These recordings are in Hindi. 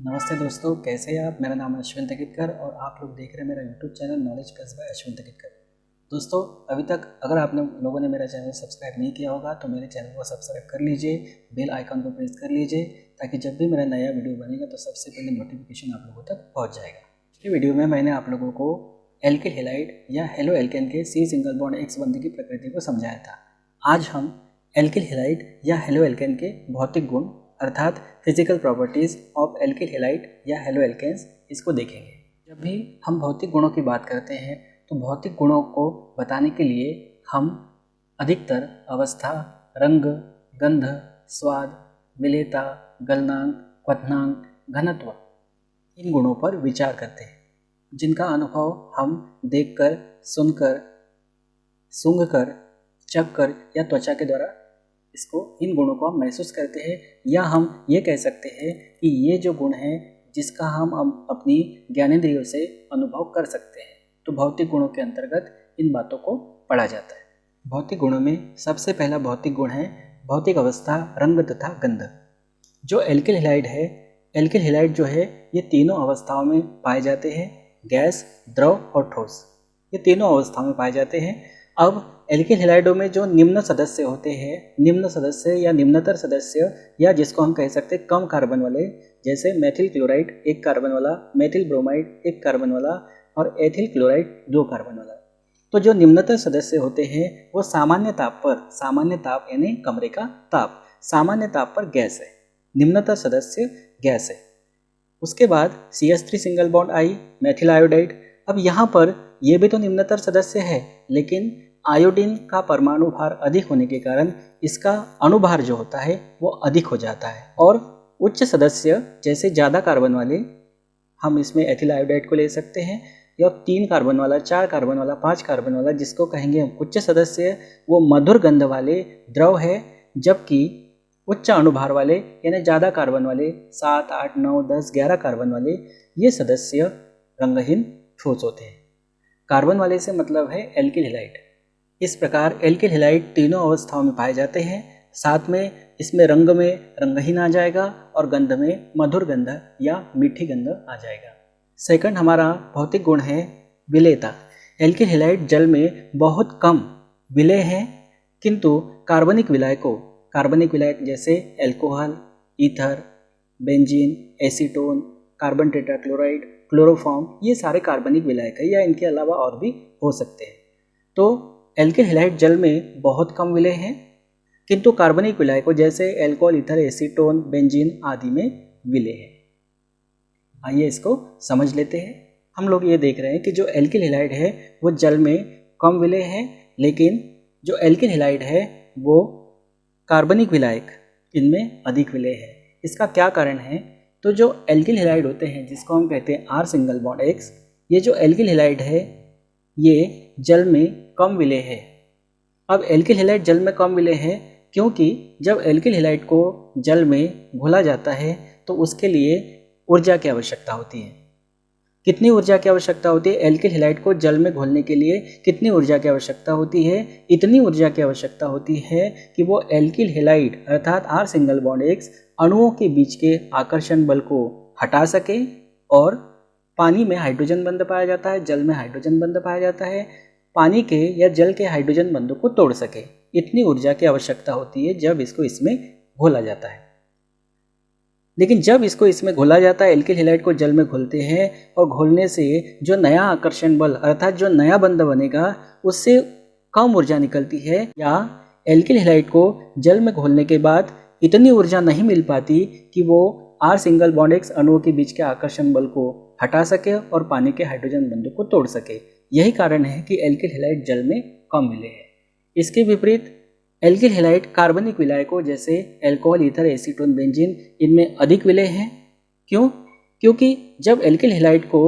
नमस्ते दोस्तों, कैसे हैं आप। मेरा नाम है अश्विन तकितकर और आप लोग देख रहे हैं मेरा YouTube channel knowledge plus by Ashwin Takitkar. दोस्तों, अभी तक अगर आप लोगों ने मेरा चैनल सब्सक्राइब नहीं किया होगा तो मेरे चैनल को सब्सक्राइब कर लीजिए, बेल आइकन को प्रेस कर लीजिए ताकि जब भी मेरा नया वीडियो बनेगा तो सबसे पहले नोटिफिकेशन आप लोगों तक पहुँच जाएगा। पिछले वीडियो में मैंने आप लोगों को एल्किल हैलाइड या हेलो एल्केन के सी सिंगल बॉन्ड एक्स बंधन की प्रकृति को समझाया था। आज हम एल्किल हैलाइड या हेलो एल्केन के भौतिक गुण अर्थात physical properties of alkyl halide या हेलो एल्केन्स इसको देखेंगे। जब भी हम भौतिक गुणों की बात करते हैं तो भौतिक गुणों को बताने के लिए हम अधिकतर अवस्था, रंग, गंध, स्वाद, विलेयता, गलनांक, क्वथनांक, घनत्व इन गुणों पर विचार करते हैं, जिनका अनुभव हम देखकर, सुनकर, सूंघकर, चखकर या त्वचा के द्वारा इन गुणों को हम महसूस करते हैं, या हम ये कह सकते हैं कि ये जो गुण हैं जिसका हम अपनी ज्ञानेंद्रियों से अनुभव कर सकते हैं। तो भौतिक गुणों के अंतर्गत इन बातों को पढ़ा जाता है। भौतिक गुणों में सबसे पहला भौतिक गुण है भौतिक अवस्था, रंग तथा गंध। जो एल्किल हैलाइड है, एल्किल हैलाइड जो है ये तीनों अवस्थाओं में पाए जाते हैं, गैस, द्रव और ठोस, ये तीनों अवस्थाओं में पाए जाते हैं। अब एल्किल हैलाइडों में जो निम्न सदस्य होते हैं, निम्न सदस्य या निम्नतर सदस्य या जिसको हम कह सकते हैं कम कार्बन वाले, जैसे मेथिल क्लोराइड एक कार्बन वाला, मेथिल ब्रोमाइड एक कार्बन वाला और एथिल क्लोराइड दो कार्बन वाला। तो जो निम्नतर सदस्य होते हैं वो सामान्य ताप यानी कमरे का ताप, सामान्य ताप पर गैस है, निम्नतर सदस्य गैस है। उसके बाद CH3 सिंगल बॉन्ड आई, मेथिल आयोडाइड। अब यहाँ पर ये भी तो निम्नतर सदस्य है, लेकिन आयोडीन का परमाणु भार अधिक होने के कारण इसका अणुभार जो होता है वो अधिक हो जाता है। और उच्च सदस्य जैसे ज़्यादा कार्बन वाले, हम इसमें एथिल आयोडाइड को ले सकते हैं, या 3 कार्बन वाला, 4 कार्बन वाला, 5 कार्बन वाला, जिसको कहेंगे हम उच्च सदस्य, वो मधुर गंध वाले द्रव है। जबकि उच्च अणुभार वाले यानी ज़्यादा कार्बन वाले 7, 8, 9, 10, 11 कार्बन वाले ये सदस्य रंगहीन ठोस होते हैं। कार्बन वाले से मतलब है एल्किल हैलाइड। इस प्रकार एल्किल हैलाइड तीनों अवस्थाओं में पाए जाते हैं। साथ में इसमें रंग में रंगहीन आ जाएगा और गंध में मधुर गंध या मीठी गंध आ जाएगा। सेकंड हमारा भौतिक गुण है विलेयता। एल्किल हैलाइड जल में बहुत कम विलेय हैं, किंतु कार्बनिक विलायक जैसे alcohol, ether, benzene, acetone, carbon tetrachloride, chloroform, ये सारे कार्बनिक विलायक है, या इनके अलावा और भी हो सकते हैं। तो एल्किल हैलाइड जल में बहुत कम विलेय हैं, किंतु कार्बनिक विलायकों जैसे अल्कोहल, ईथर, एसीटोन, बेंजीन आदि में विलेय है। आइए इसको समझ लेते हैं। हम लोग ये देख रहे हैं कि जो एल्किल हैलाइड है वो जल में कम विलेय है, लेकिन जो एल्किल हैलाइड है वो कार्बनिक विलायक इनमें अधिक विलेय है। इसका क्या कारण है? तो जो एल्किल हैलाइड होते हैं जिसको हम कहते हैं R सिंगल बॉन्ड X, ये जो एल्किल हैलाइड है ये जल में कम विलेय है। अब एल्किल हैलाइड जल में कम विलेय है क्योंकि जब एल्किल हैलाइड को जल में घोला जाता है तो उसके लिए ऊर्जा की आवश्यकता होती है। कितनी ऊर्जा की आवश्यकता होती है? एल्किल हैलाइड को जल में घोलने के लिए कितनी ऊर्जा की आवश्यकता होती है? इतनी ऊर्जा की आवश्यकता होती है कि वो एल्किल हैलाइड अर्थात R सिंगल बॉन्ड X अणुओं के बीच के आकर्षण बल को हटा सके, और पानी में हाइड्रोजन बंध पाया जाता है, जल में हाइड्रोजन बंध पाया जाता है, पानी के या जल के हाइड्रोजन बंधों को तोड़ सके। इतनी ऊर्जा की आवश्यकता होती है जब इसको इसमें घोला जाता है। लेकिन जब इसको इसमें घोला जाता है, एल्किल हैलाइड को जल में घोलते हैं, और घोलने से जो नया आकर्षण बल अर्थात जो नया बंध बनेगा उससे कम ऊर्जा निकलती है, या एल्किल हैलाइड को जल में घोलने के बाद इतनी ऊर्जा नहीं मिल पाती कि वो R सिंगल बॉन्ड X अणुओं के बीच के आकर्षण बल को हटा सके और पानी के हाइड्रोजन बंधों को तोड़ सके। यही कारण है कि एल्किल हैलाइड जल में कम विलेय है। इसके विपरीत एल्किल हैलाइड कार्बनिक विलायकों जैसे अल्कोहल, ईथर, एसीटोन, बेंजीन इनमें अधिक विलेय हैं। क्यों? क्योंकि जब एल्किल हैलाइड को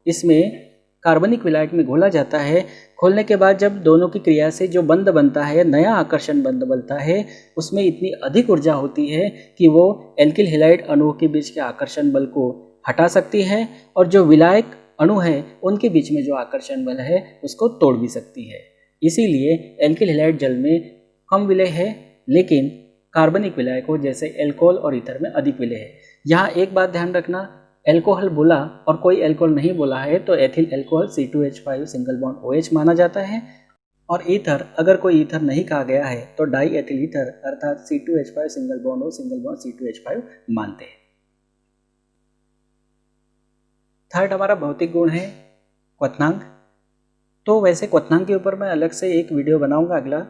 इसमें कार्बनिक विलायक में घोला जाता है, खोलने के बाद जब दोनों की क्रिया से जो बंध बनता है, नया आकर्षण बंध बनता है, उसमें इतनी अधिक ऊर्जा होती है कि वो एल्किल हैलाइड अणुओं के बीच के आकर्षण बल को हटा सकती है, और जो विलायक अणु है उनके बीच में जो आकर्षण बल है उसको तोड़ भी सकती है। इसीलिए एल्किल हैलाइड जल में कम विलेय है, लेकिन कार्बनिक विलायकों जैसे अल्कोहल और ईथर में अधिक विलेय है। यहाँ एक बात ध्यान रखना, एल्कोहल बोला और कोई एल्कोहल नहीं बोला है तो ethyl alcohol C2H5 single bond OH माना जाता है। और ईथर, अगर कोई ईथर नहीं कहा गया है तो डाई एथिल ईथर अर्थात C2H5 single bond O single bond C2H5 मानते हैं। थर्ड हमारा भौतिक गुण है क्वथनांक। तो वैसे क्वथनांक के ऊपर मैं अलग से एक वीडियो बनाऊंगा अगला।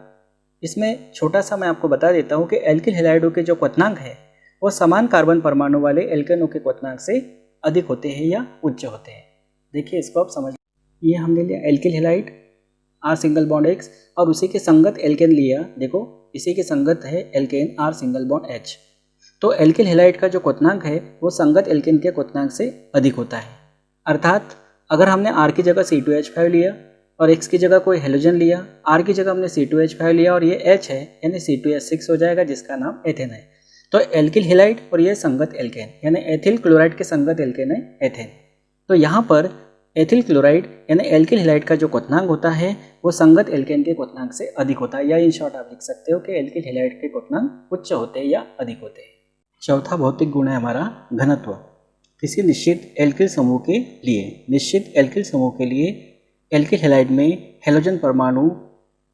इसमें छोटा सा मैं आपको बता देता हूँ कि एल्किल हैलाइडों के जो क्वथनांक है वो समान कार्बन परमाणु वाले एल्केनों के क्वथनांक से अधिक होते हैं या उच्च होते हैं। देखिए इसको आप समझ, ये हमने लिया alkyl halide R single bond X और उसी के संगत एल्केन लिया। देखो इसी के संगत है alkane R single bond H। तो एल्किल हैलाइड का जो क्वथनांक है वो संगत एल्केन के क्वथनांक से अधिक होता है। अर्थात अगर हमने R की जगह C2H5 लिया और X की जगह कोई हेलोजन लिया, R की जगह हमने C2H5 लिया और ये H है यानी C2H6 हो जाएगा जिसका नाम एथेन है। तो एल्किल हैलाइड और ये संगत एल्केन यानी एथिल क्लोराइड के संगत एल्केन है एथेन। तो यहाँ पर एथिल क्लोराइड यानी एल्किल हैलाइड का जो क्वथनांक होता है वो संगत एल्केन के क्वथनांक से अधिक होता है, या इन शॉर्ट आप लिख सकते हो कि एल्किल हैलाइड के क्वथनांक उच्च होते हैं या अधिक होते हैं। चौथा भौतिक गुण है हमारा घनत्व। किसी निश्चित एल्किल समूह के लिए, निश्चित एल्किल समूह के लिए एल्किल हैलाइड में हेलोजन परमाणु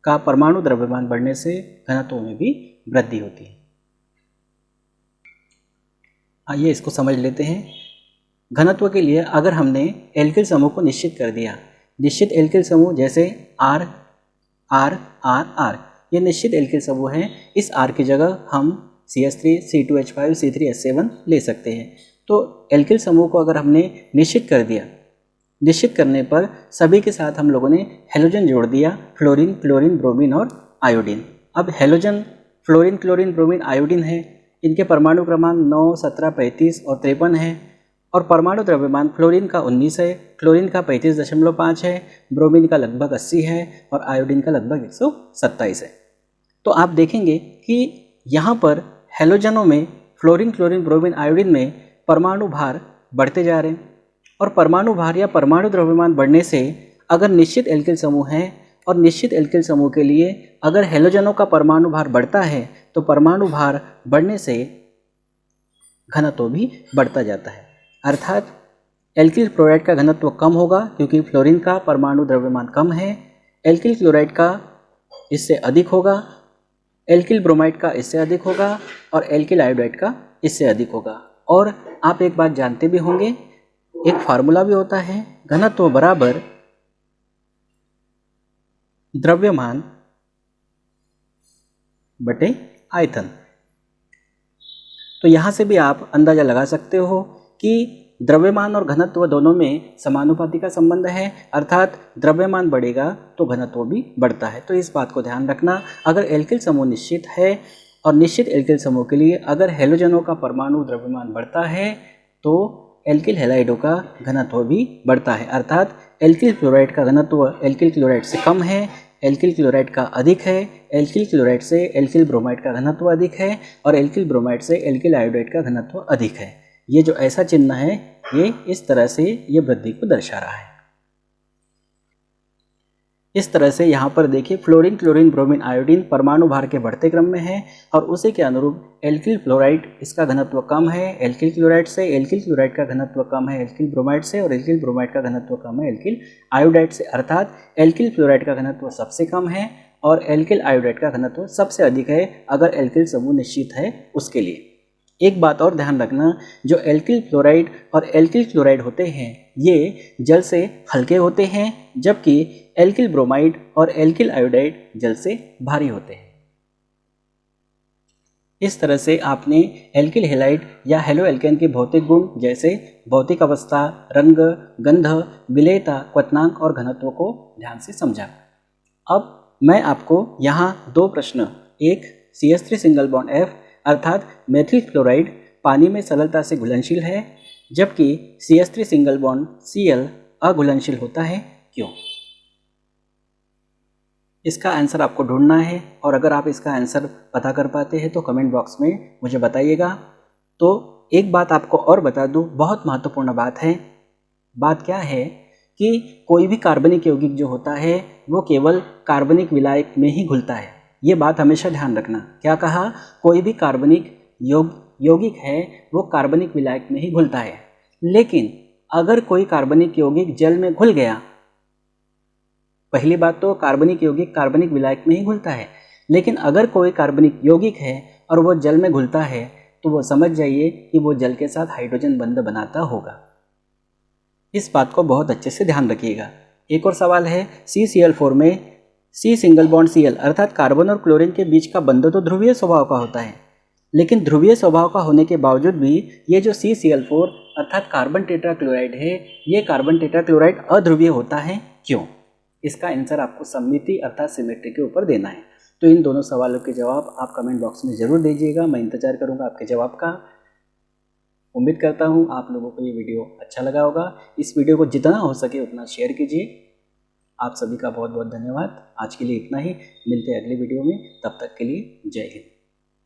का परमाणु द्रव्यमान बढ़ने से घनत्व में भी वृद्धि होती है। आइए इसको समझ लेते हैं। घनत्व के लिए अगर हमने एल्किल समूह को निश्चित कर दिया, निश्चित एल्किल समूह जैसे R R R R, ये निश्चित एल्किल समूह है। इस R की जगह हम CH3 C2H5 C3H7 ले सकते हैं। तो एल्किल समूह को अगर हमने निश्चित कर दिया, निश्चित करने पर सभी के साथ हम लोगों ने हेलोजन जोड़ दिया, फ्लोरीन क्लोरीन ब्रोमीन और आयोडीन। अब halogen fluorine chlorine bromine iodine है, इनके परमाणु क्रमांक 9, 17, 35 और 53 है और परमाणु द्रव्यमान फ्लोरीन का 19 है, क्लोरीन का 35.5 है, ब्रोमीन का लगभग 80 है और आयोडीन का लगभग 127 है। तो आप देखेंगे कि यहाँ पर हेलोजनों में फ्लोरीन क्लोरीन ब्रोमीन आयोडीन में परमाणु भार बढ़ते जा रहे हैं और परमाणु भार या परमाणु द्रव्यमान बढ़ने से अगर निश्चित एल्किल समूह है और निश्चित एल्किल समूह के लिए अगर हेलोजनों का परमाणु भार बढ़ता है तो परमाणु भार बढ़ने से घनत्व भी बढ़ता जाता है। अर्थात एल्किल क्लोराइड का घनत्व कम होगा क्योंकि फ्लोरीन का परमाणु द्रव्यमान कम है, एल्किल क्लोराइड का इससे अधिक होगा, एल्किल ब्रोमाइड का इससे अधिक होगा और एल्किल आयोडाइड का इससे अधिक होगा। और आप एक बात जानते भी होंगे, एक फार्मूला भी होता है, घनत्व बराबर द्रव्यमान बटे आयतन। तो यहाँ से भी आप अंदाजा लगा सकते हो कि द्रव्यमान और घनत्व दोनों में समानुपाती का संबंध है, अर्थात द्रव्यमान बढ़ेगा तो घनत्व भी बढ़ता है। तो इस बात को ध्यान रखना। अगर एल्किल समूह निश्चित है और निश्चित एल्किल समूह के लिए अगर हेलोजनों का परमाणु द्रव्यमान बढ़ता है तो एल्किल हैलाइडों का घनत्व भी बढ़ता है। अर्थात एल्किल क्लोराइड का घनत्व एल्किल क्लोराइड से कम है, एल्किल क्लोराइड का अधिक है, एल्किल क्लोराइड से एल्किल ब्रोमाइड का घनत्व अधिक है और एल्किल ब्रोमाइड से एल्किल आयोडाइड का घनत्व अधिक है। ये जो ऐसा चिन्ह है ये इस तरह से ये वृद्धि को दर्शा रहा है। इस तरह से यहाँ पर देखिए फ्लोरीन क्लोरीन ब्रोमीन आयोडीन परमाणु भार के बढ़ते क्रम में है और उसी के अनुरूप एल्किल फ्लोराइड इसका घनत्व कम है एल्किल क्लोराइड से, एल्किल क्लोराइड का घनत्व कम है एल्किल ब्रोमाइड से और एल्किल ब्रोमाइड का घनत्व कम है एल्किल आयोडाइड से। अर्थात एल्किल फ्लोराइड का घनत्व सबसे कम है और एल्किल आयोडाइड का घनत्व सबसे अधिक है अगर एल्किल समूह निश्चित है उसके लिए। एक बात और ध्यान रखना, जो एल्किल फ्लोराइड और एल्किल क्लोराइड होते हैं ये जल से हल्के होते हैं जबकि एल्किल ब्रोमाइड और एल्किल आयोडाइड जल से भारी होते हैं। इस तरह से आपने एल्किल हैलाइड या हेलो एल्केन के भौतिक गुण जैसे भौतिक अवस्था, रंग, गंध, विलेयता, क्वथनांक और घनत्व को ध्यान से समझा। अब मैं आपको यहाँ दो प्रश्न, एक CH3 सिंगल बॉन्ड F अर्थात मेथिल क्लोराइड पानी में सरलता से घुलनशील है जबकि CH3 सिंगल बॉन्ड Cl अघुलनशील होता है, क्यों? इसका आंसर आपको ढूंढना है और अगर आप इसका आंसर पता कर पाते हैं तो कमेंट बॉक्स में मुझे बताइएगा। तो एक बात आपको और बता दूं, बहुत महत्वपूर्ण बात है। बात क्या है कि कोई भी कार्बनिक यौगिक जो होता है वो केवल कार्बनिक विलायक में ही घुलता है। ये बात हमेशा ध्यान रखना। क्या कहा? कोई भी कार्बनिक यौगिक है वो कार्बनिक विलायक में ही घुलता है। लेकिन अगर कोई कार्बनिक यौगिक जल में घुल गया, पहली बात तो कार्बनिक यौगिक कार्बनिक विलायक में ही घुलता है, लेकिन अगर कोई कार्बनिक यौगिक है और वो जल में घुलता है तो वो समझ जाइए कि वो जल के साथ हाइड्रोजन बंध बनाता होगा। इस बात को बहुत अच्छे से ध्यान रखिएगा। एक और सवाल है, CCl4 में C सिंगल बॉन्ड Cl अर्थात कार्बन और क्लोरीन के बीच का बंध तो ध्रुवीय स्वभाव का होता है, लेकिन ध्रुवीय स्वभाव का होने के बावजूद भी ये जो CCl4 अर्थात कार्बन टेट्राक्लोराइड है, ये कार्बन टेट्राक्लोराइड अध्रुवीय होता है, क्यों? इसका आंसर आपको सममिति अर्थात सिमेट्री के ऊपर देना है। तो इन दोनों सवालों के जवाब आप कमेंट बॉक्स में ज़रूर दीजिएगा। मैं इंतजार करूँगा आपके जवाब का। उम्मीद करता हूँ आप लोगों को ये वीडियो अच्छा लगा होगा। इस वीडियो को जितना हो सके उतना शेयर कीजिए। आप सभी का बहुत बहुत धन्यवाद। आज के लिए इतना ही, मिलते हैं अगले वीडियो में, तब तक के लिए जय हिंद।